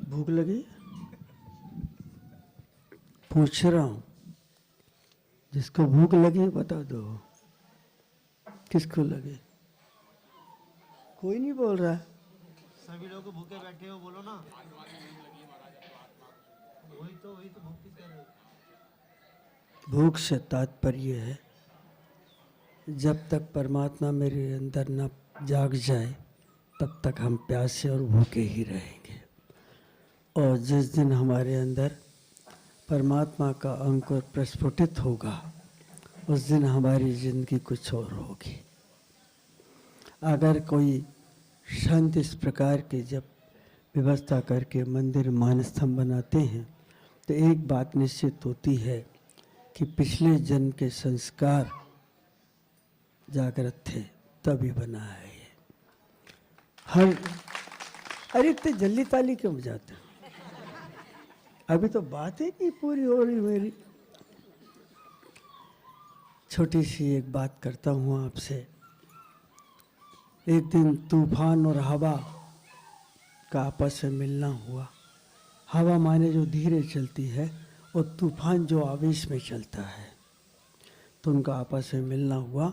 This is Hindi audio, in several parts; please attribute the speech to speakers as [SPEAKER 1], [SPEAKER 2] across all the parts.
[SPEAKER 1] भूख लगी? पूछ रहा हूं, जिसको भूख लगी बता दो। किसको लगे? कोई नहीं बोल रहा।
[SPEAKER 2] सभी लोग भूखे बैठे हो, बोलो ना। वही तो भूख की कह रहे हो।
[SPEAKER 1] भूख से तात्पर्य है जब तक परमात्मा मेरे अंदर न जाग जाए तब तक हम प्यासे और भूखे ही रहेंगे। और जिस दिन हमारे अंदर परमात्मा का अंकुर प्रस्फुटित होगा उस दिन हमारी जिंदगी कुछ और होगी। अगर कोई संत इस प्रकार के जब व्यवस्था करके मंदिर मानस्तंभ बनाते हैं तो एक बात निश्चित होती है कि पिछले जन्म के संस्कार जागृत थे तभी बना है ये। हर अरे इतने जल्दी ताली क्यों बजाते? अभी तो बात ही नहीं पूरी हो रही मेरी। छोटी सी एक बात करता हूँ आपसे। एक दिन तूफान और हवा का आपस में मिलना हुआ। हवा माने जो धीरे चलती है और तूफान जो आवेश में चलता है, तो उनका आपस में मिलना हुआ।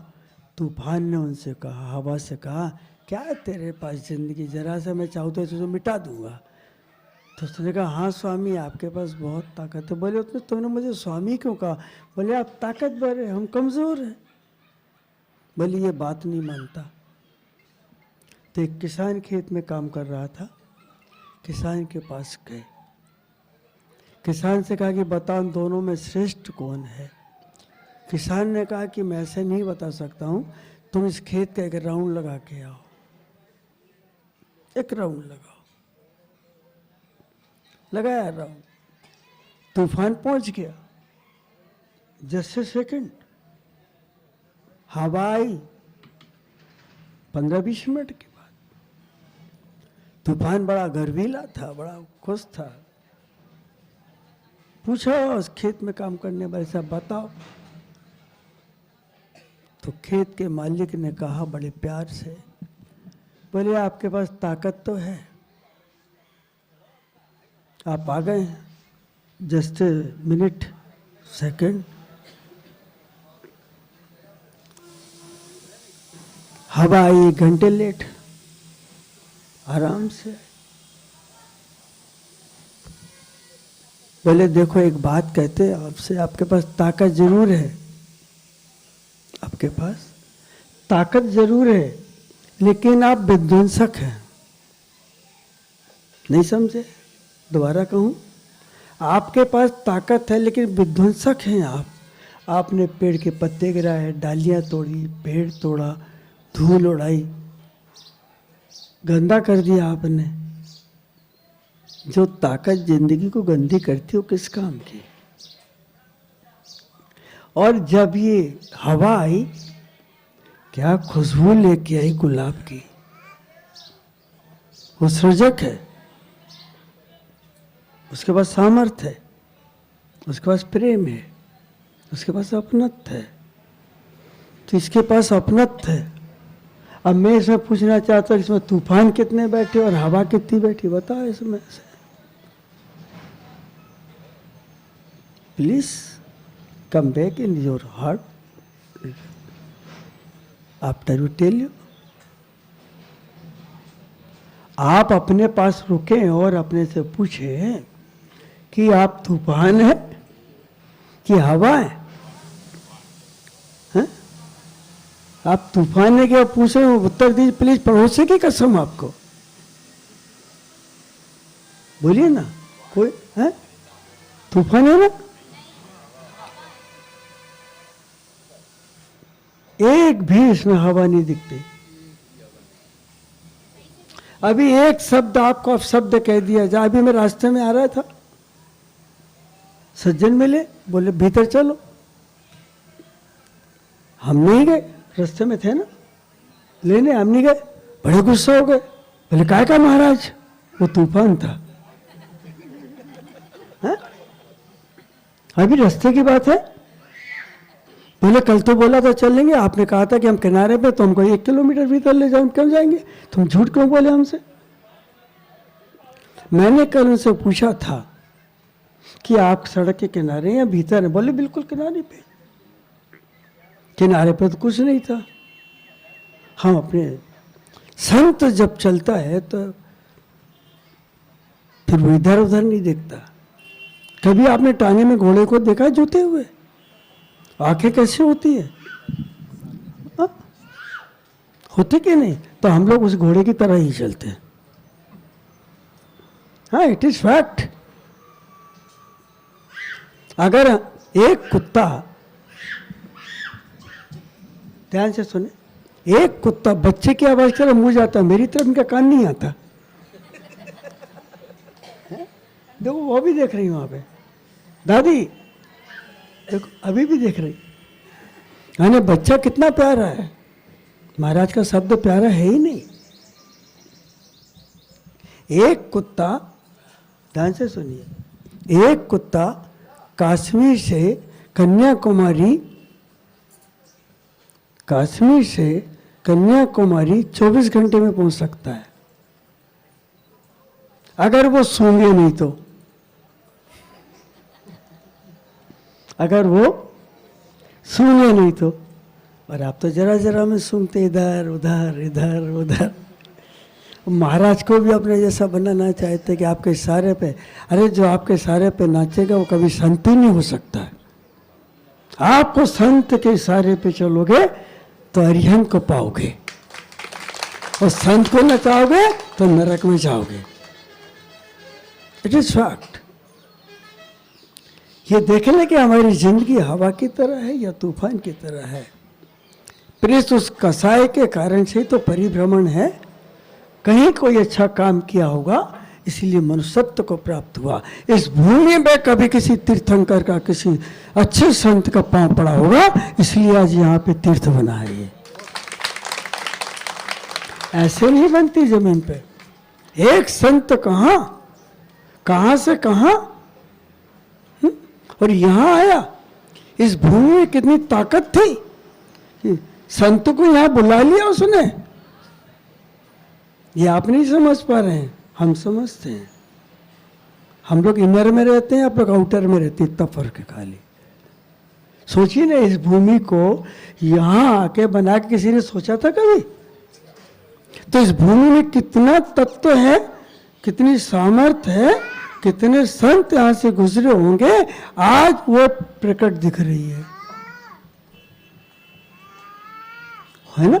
[SPEAKER 1] तूफान ने उनसे कहा, हवा से कहा, क्या है तेरे पास जिंदगी, जरा सा मैं चाहूँ तो इसे मिटा दूंगा। तो उसने कहा, हाँ स्वामी आपके पास बहुत ताकत है। बोले उसने तुमने मुझे स्वामी क्यों कहा? बोले आप ताकतवर है, हम कमज़ोर हैं। बोले ये बात नहीं मानता। तो एक किसान खेत में काम कर रहा था। किसान के पास गए। किसान से कहा कि बताओ दोनों में श्रेष्ठ कौन है? किसान ने कहा कि मैं ऐसे नहीं बता सकता हूँ, तुम इस खेत का एक राउंड लगा के आओ। एक राउंड लगाओ। लगाया राउंड। तूफान पहुंच गया। जस्ट ए सेकंड हवा आई। 15-20 मिनट के बाद तूफान बड़ा गर्वीला था, बड़ा खुश था। पूछो उस खेत में काम करने वाले से, बताओ। तो खेत के मालिक ने कहा बड़े प्यार से, बोले आपके पास ताकत तो है, आप आ गए हैं। जस्ट मिनट सेकंड हवा आई 1 घंटे लेट, आराम से। बोले देखो एक बात कहते आपसे, आपके पास ताकत जरूर है, आपके पास ताकत जरूर है, लेकिन आप विध्वंसक हैं। नहीं समझे? दोबारा कहूं, आपके पास ताकत है लेकिन विध्वंसक हैं आप। आपने पेड़ के पत्ते गिराए, डालियां तोड़ी, पेड़ तोड़ा, धूल उड़ाई, गंदा कर दिया आपने। जो ताकत जिंदगी को गंदी करती हो किस काम की? और जब ये हवा आई, क्या खुशबू लेके आई गुलाब की। वो सृजक है, उसके पास सामर्थ्य है, उसके पास प्रेम है, उसके पास अपनत्व है। तो इसके पास अपनत्व है। अब मैं इसमें पूछना चाहता हूँ, इसमें तूफान कितने बैठे और हवा कितनी बैठी, बताओ इसमें से। Please come back in your heart after you tell you। आप अपने पास रुके और अपने से पूछे कि आप तूफान है कि हवा है? हैं? आप तूफान है क्या पूछे? उत्तर दीजिए प्लीज, पड़ोसी की कसम आपको। बोलिए ना, कोई है तूफान है ना? एक भी इसमें हवा नहीं दिखती। अभी एक शब्द आपको अपशब्द कह दिया जाए। अभी मैं रास्ते में आ रहा था, सज्जन मिले, बोले भीतर चलो। हम नहीं गए, रास्ते में थे ना लेने, हम नहीं गए। बड़े गुस्सा हो गए, बोले काय का महाराज? वो तूफान था। है? अभी रास्ते की बात है। बोले कल तो बोला था चलेंगे, आपने कहा था कि हम किनारे पे, तो हमको 1 किलोमीटर भीतर ले जाओ, हम क्यों जाएंगे? तुम झूठ क्यों बोले हमसे? मैंने कल उनसे पूछा था कि आप सड़क के किनारे या भीतर हैं? बोले बिल्कुल किनारे पे। किनारे पे तो कुछ नहीं था। हम अपने संत जब चलता है तो फिर वो इधर उधर नहीं देखता। कभी आपने टांगे में घोड़े को देखा है जोते हुए? आंखें कैसे होती है? हाँ? होते कि नहीं? तो हम लोग उस घोड़े की तरह ही चलते हैं। हाँ, इट इज फैक्ट। अगर एक कुत्ता, ध्यान से सुने, एक कुत्ता बच्चे की आवाज करे मुंह जाता, मेरी तरफ इनका कान नहीं आता। देखो वो भी देख रही वहां पे, दादी देखो अभी भी देख रही। यानी बच्चा कितना प्यारा है। महाराज का शब्द प्यारा है ही नहीं। एक कुत्ता, ध्यान से सुनिए, एक कुत्ता कश्मीर से कन्याकुमारी 24 घंटे में पहुंच सकता है, अगर वो सूंघे नहीं तो। अगर वो सूंघे नहीं तो। और आप तो जरा जरा में सूंघते, इधर उधर इधर उधर। महाराज को भी अपने जैसा बनाना चाहते कि आपके इशारे पे, अरे जो आपके इशारे पे नाचेगा वो कभी संत ही नहीं हो सकता है। आपको संत के इशारे पे चलोगे तो अरिहंत को पाओगे, और संत को नचाओगे तो नरक में जाओगे। It is fact. ये देखने कि हमारी जिंदगी हवा की तरह है या तूफान की तरह है। प्रेस उस कसाय के कारण से तो परिभ्रमण है। कहीं कोई अच्छा काम किया होगा, इसलिए मनुष्यत्व को प्राप्त हुआ। इस भूमि में कभी किसी तीर्थंकर का, किसी अच्छे संत का पांव पड़ा होगा, इसलिए आज यहाँ पे तीर्थ बना है। ये ऐसे नहीं बनती जमीन पे। एक संत कहां से कहां, और यहां आया। इस भूमि में कितनी ताकत थी कि संत को यहां बुला लिया उसने। ये आप नहीं समझ पा रहे हैं, हम समझते हैं। हम लोग इनर में रहते हैं, आप लोग आउटर में रहते हैं, इतना फर्क है खाली। सोचिए ना, इस भूमि को यहां आके बना के किसी ने सोचा था कभी? तो इस भूमि में कितना तत्व है, कितनी सामर्थ्य है, कितने संत यहां से गुजरे होंगे, आज वो प्रकट दिख रही है ना।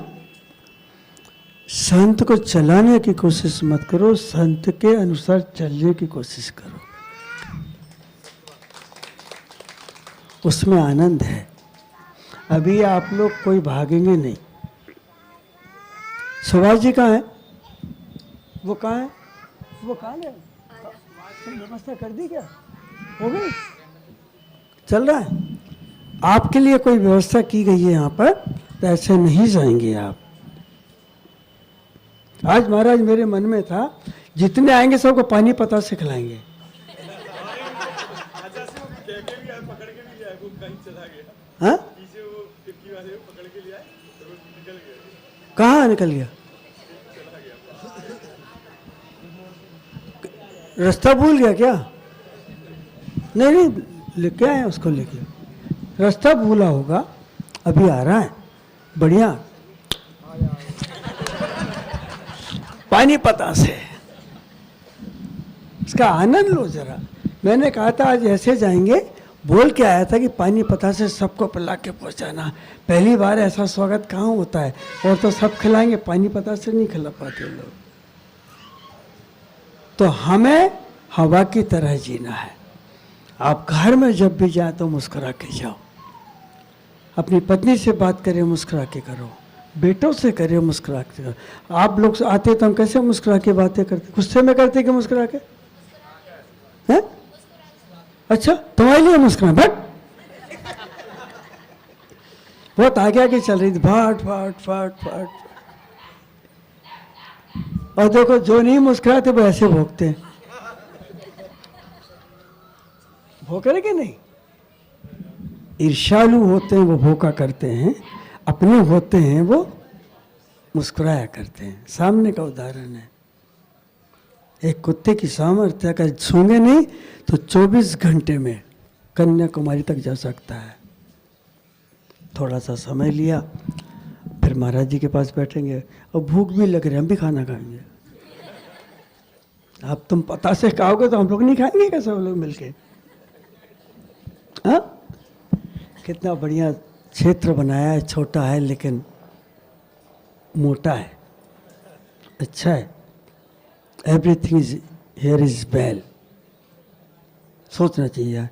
[SPEAKER 1] संत को चलाने की कोशिश मत करो, संत के अनुसार चलने की कोशिश करो, उसमें आनंद है। अभी आप लोग कोई भागेंगे नहीं। सुभाष जी कहाँ है? वो कहाँ है? वो कहाँ है? व्यवस्था कर दी क्या? हो गई? चल रहा है? आपके लिए कोई व्यवस्था की गई है यहाँ पर, तो ऐसे नहीं जाएंगे आप। आज महाराज मेरे मन में था, जितने आएंगे सबको पानी पता से खिलाएंगे। हाँ? कहाँ निकल गया? रास्ता भूल गया क्या? नहीं, लेके आए उसको, लेके रास्ता भूला होगा। अभी आ रहा है, बढ़िया पानी पता से, इसका आनंद लो जरा। मैंने कहा था आज ऐसे जाएंगे, बोल के आया था कि पानी पता से सबको पिला के पहुंचाना। पहली बार ऐसा स्वागत कहाँ होता है, और तो सब खिलाएंगे, पानी पता से नहीं खिला पाते लोग। तो हमें हवा की तरह जीना है। आप घर में जब भी जाए तो मुस्कुरा के जाओ। अपनी पत्नी से बात करें, मुस्कुरा के करो। बेटों से करें, मुस्कुरा के करो। आप लोग आते तो हम कैसे मुस्कुरा के बातें करते? गुस्से में करते कि मुस्कुरा के? हैं? अच्छा, तुम्हारे लिए मुस्कुरा, बट बहुत आगे आगे चल रही थी, फाट फाट फाट फाट। और देखो, जो नहीं मुस्कुराते वो ऐसे भोंकते हैं। भोंक रहे कि नहीं? ईर्ष्यालु होते हैं वो भोंका करते हैं, अपने होते हैं वो मुस्कुराया करते हैं। सामने का उदाहरण है। एक कुत्ते की सामर्थ्य अगर सूंघे नहीं तो 24 घंटे में कन्याकुमारी तक जा सकता है। थोड़ा सा समय लिया, फिर महाराज जी के पास बैठेंगे और भूख भी लग रही है, हम भी खाना खाएंगे। अब तुम पता से खाओगे तो हम लोग नहीं खाएंगे क्या सब लोग मिलके? हाँ, कितना बढ़िया क्षेत्र बनाया है, छोटा है लेकिन मोटा है, अच्छा है। Everything is here is well. सोचना चाहिए यार,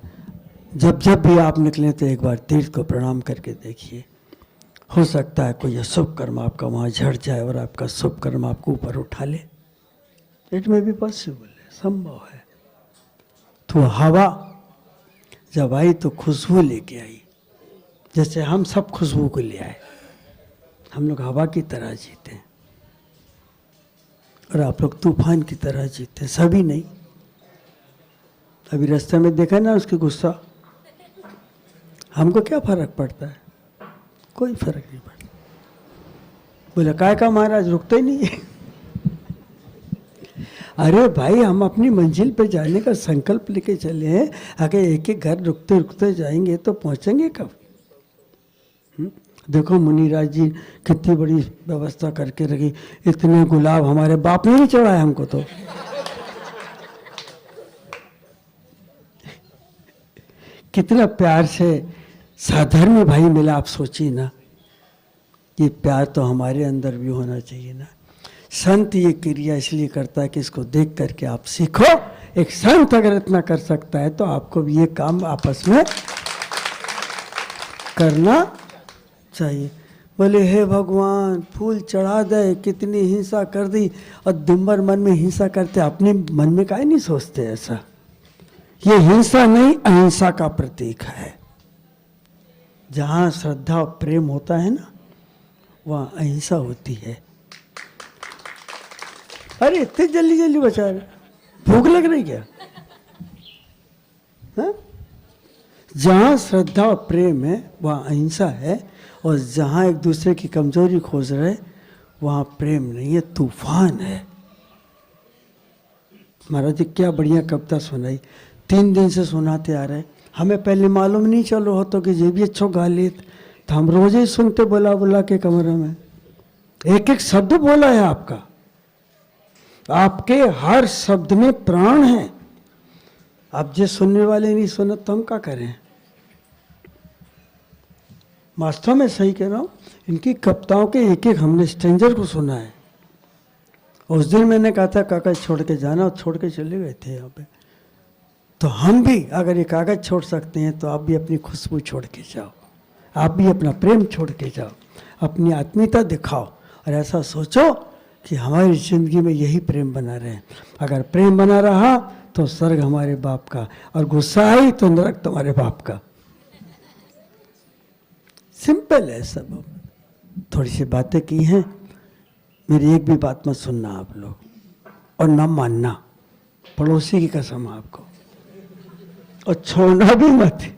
[SPEAKER 1] जब जब भी आप निकले तो एक बार तीर्थ को प्रणाम करके देखिए। हो सकता है कोई अशुभ कर्म आपका वहाँ झड़ जाए और आपका शुभ कर्म आपको ऊपर उठा ले। इट में भी पॉसिबल है, संभव है। तो हवा जब आई तो खुशबू लेके आई, जैसे हम सब खुशबू को ले आए। हम लोग हवा की तरह जीते हैं और आप लोग तूफान की तरह जीते हैं, सभी नहीं। अभी रास्ते में देखा ना उसकी गुस्सा, हमको क्या फर्क पड़ता है? कोई फर्क नहीं पड़ता। बोला काय का महाराज रुकते ही नहीं है। अरे भाई, हम अपनी मंजिल पे जाने का संकल्प लेके चले हैं। अगर एक एक घर रुकते रुकते जाएंगे तो पहुंचेंगे कब? देखो मुनिराज जी कितनी बड़ी व्यवस्था करके रखी। इतने गुलाब हमारे बाप ने नहीं चढ़ाए हमको तो। कितना प्यार से साधर्म भाई मिला, आप सोचिए ना। ये प्यार तो हमारे अंदर भी होना चाहिए ना। संत ये क्रिया इसलिए करता है कि इसको देख करके आप सीखो। एक संत अगर इतना कर सकता है तो आपको भी ये काम आपस में करना चाहिए। बोले हे भगवान, फूल चढ़ा दे, कितनी हिंसा कर दी। और दिम्बर मन में हिंसा करते, अपने मन में काहे नहीं सोचते ऐसा? ये हिंसा नहीं, अहिंसा का प्रतीक है। जहाँ श्रद्धा और प्रेम होता है ना, वहाँ अहिंसा होती है। अरे इतने जल्दी जल्दी बचा रहे, भूख लग रही क्या? हाँ? जहाँ श्रद्धा और प्रेम है वहाँ अहिंसा है, और जहाँ एक दूसरे की कमजोरी खोज रहे वहाँ प्रेम नहीं है, तूफान है। महाराज जी क्या बढ़िया कविता सुनाई, 3 दिन से सुनाते आ रहे। हमें पहले मालूम नहीं चलो हो तो कि ये भी अच्छो गा लेते, तो हम रोज ही सुनते बुला बुला के कमरे में। एक एक शब्द बोला है आपका, आपके हर शब्द में प्राण है। अब जो सुनने वाले नहीं सुने तो हम क्या करें? वास्तव में सही कह रहा हूँ, इनकी कविताओं के एक एक हमने स्ट्रेंजर को सुना है। उस दिन मैंने कहा था कागज छोड़ के जाना, और छोड़ के चले गए थे यहाँ पे। तो हम भी अगर ये कागज छोड़ सकते हैं तो आप भी अपनी खुशबू छोड़ के जाओ, आप भी अपना प्रेम छोड़ के जाओ, अपनी आत्मीयता दिखाओ और ऐसा सोचो कि हमारी ज़िंदगी में यही प्रेम बना रहे। अगर प्रेम बना रहा तो स्वर्ग हमारे बाप का, और गुस्सा आई तो नरक तुम्हारे बाप का। सिंपल है सब। थोड़ी सी बातें की हैं, मेरी एक भी बात मत सुनना आप लोग, और ना मानना, पड़ोसी की कसम आपको, और छोड़ना भी मत।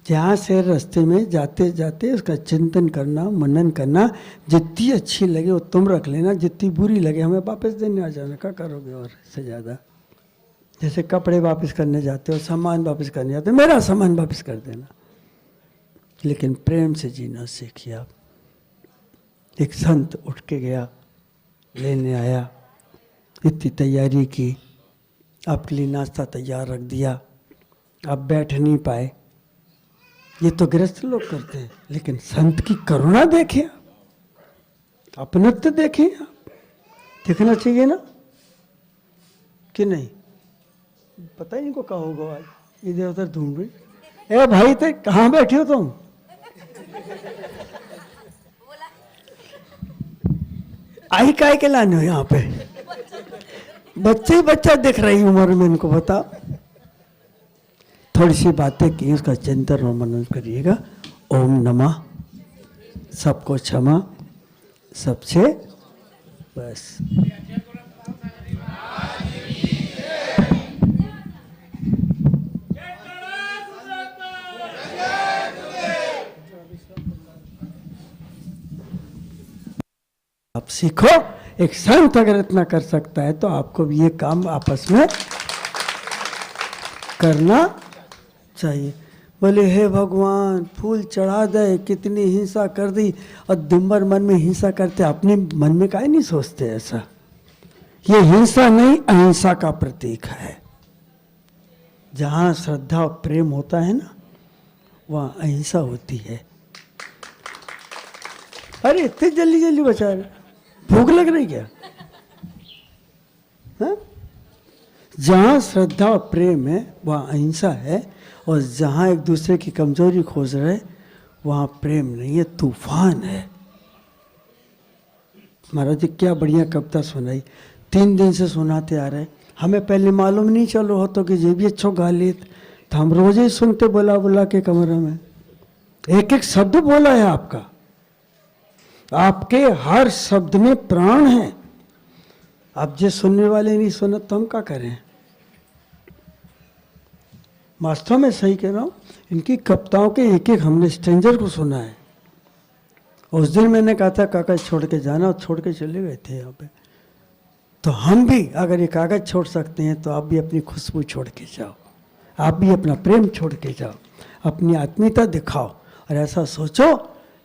[SPEAKER 1] जहाँ से रास्ते में जाते जाते उसका चिंतन करना, मनन करना। जितनी अच्छी लगे वो तुम रख लेना, जितनी बुरी लगे हमें वापस देने आ जाना। क्या करोगे और इससे ज़्यादा? जैसे कपड़े वापस करने जाते हो, सामान वापस करने जाते हो, मेरा सामान वापस कर देना। लेकिन प्रेम से जीना सीखिए आप। एक संत उठ के गया, लेने आया, इतनी तैयारी की, आपके लिए नाश्ता तैयार रख दिया, आप बैठ नहीं पाए। ये तो गृहस्थ लोग करते हैं, लेकिन संत की करुणा देखें, अपनत्व देखें। देखना चाहिए ना कि नहीं? पता ही नहीं को कहा होगा आज इधर उधर ढूंढ रही। ए भाई थे कहाँ बैठे हो तुम? आई काय के लाने हो यहाँ पे? बच्चे ही बच्चा दिख रही उम्र में, इनको बता। थोड़ी सी बातें की, उसका चिंतन और मनन करिएगा। ओम नमः, सबको क्षमा, सबसे बस। आप सीखो एक संत अगर इतना कर सकता है तो आपको भी ये काम आपस में करना चाहिए। बोले हे भगवान, फूल चढ़ा दे, कितनी हिंसा कर दी, और दिन भर मन में हिंसा करते, अपने मन में काहे नहीं सोचते ऐसा? ये हिंसा नहीं, अहिंसा का प्रतीक है। जहाँ श्रद्धा और प्रेम होता है ना, वहाँ अहिंसा होती है। अरे इतने जल्दी जल्दी बचा रहे, भूख लग रही क्या? हाँ? जहाँ श्रद्धा और प्रेम है वहाँ अहिंसा है, और जहाँ एक दूसरे की कमजोरी खोज रहे वहाँ प्रेम नहीं है, तूफान है। महाराज जी क्या बढ़िया कविता सुनाई, 3 दिन से सुनाते आ रहे। हमें पहले मालूम नहीं चल रहा होता कि ये भी अच्छो गा लेते, तो हम रोज ही सुनते बुला बुला के कमरे में। एक एक शब्द बोला है आपका, आपके हर शब्द में प्राण है। अब जो सुनने वाले नहीं सुने तो हम क्या करें? वास्तव में सही कह रहा हूँ, इनकी कविताओं के एक एक हमने स्ट्रेंजर को सुना है। उस दिन मैंने कहा था कागज छोड़ के जाना, और छोड़ के चले गए थे यहाँ पे। तो हम भी अगर ये कागज छोड़ सकते हैं तो आप भी अपनी खुशबू छोड़ के जाओ, आप भी अपना प्रेम छोड़ के जाओ, अपनी आत्मीयता दिखाओ, और ऐसा सोचो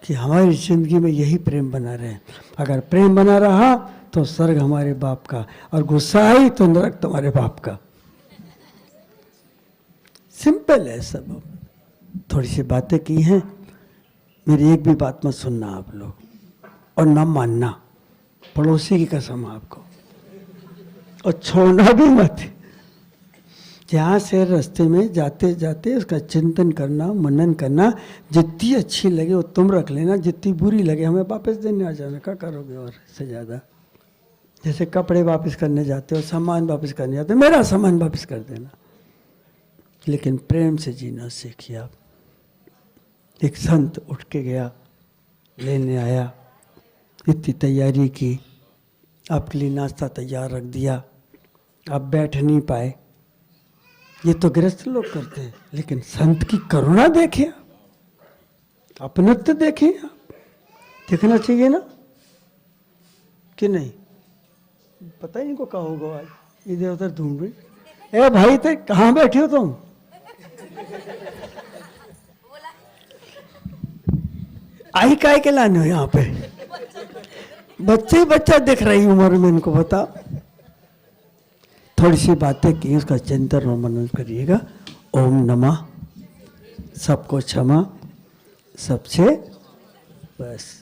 [SPEAKER 1] कि हमारी ज़िंदगी में यही प्रेम बना रहे। अगर प्रेम बना रहा तो स्वर्ग हमारे बाप का, और गुस्सा आई तो नरक तुम्हारे बाप का। सिंपल है सब। थोड़ी सी बातें की हैं, मेरी एक भी बात मत सुनना आप लोग, और ना मानना, पड़ोसी की कसम आपको, और छोड़ना भी मत। जहाँ से रास्ते में जाते जाते उसका चिंतन करना, मनन करना, जितनी अच्छी लगे वो तुम रख लेना, जितनी बुरी लगे हमें वापस देने आ जाना। क्या करोगे और से ज़्यादा? जैसे कपड़े वापस करने जाते हो, सामान वापस करने जाते हो, मेरा सामान वापस कर देना। लेकिन प्रेम से जीना सीखिए आप। एक संत उठ के गया, लेने आया, इतनी तैयारी की, आपके लिए नाश्ता तैयार रख दिया, आप बैठ नहीं पाए। ये तो गृहस्थ लोग करते हैं, लेकिन संत की करुणा देखें, अपनत्व देखें। देखना चाहिए ना कि नहीं? पता ही नहीं को कहा होगा आज, इधर उधर ढूंढ रही। ए भाई थे, कहाँ बैठे हो तुम? आई काय के लाने हो यहाँ पे? बच्चे ही बच्चा दिख रही उम्र में, इनको बता। थोड़ी सी बातें की, उसका चिंतन और मनन करिएगा। ओम नमः, सबको क्षमा, सबसे बस।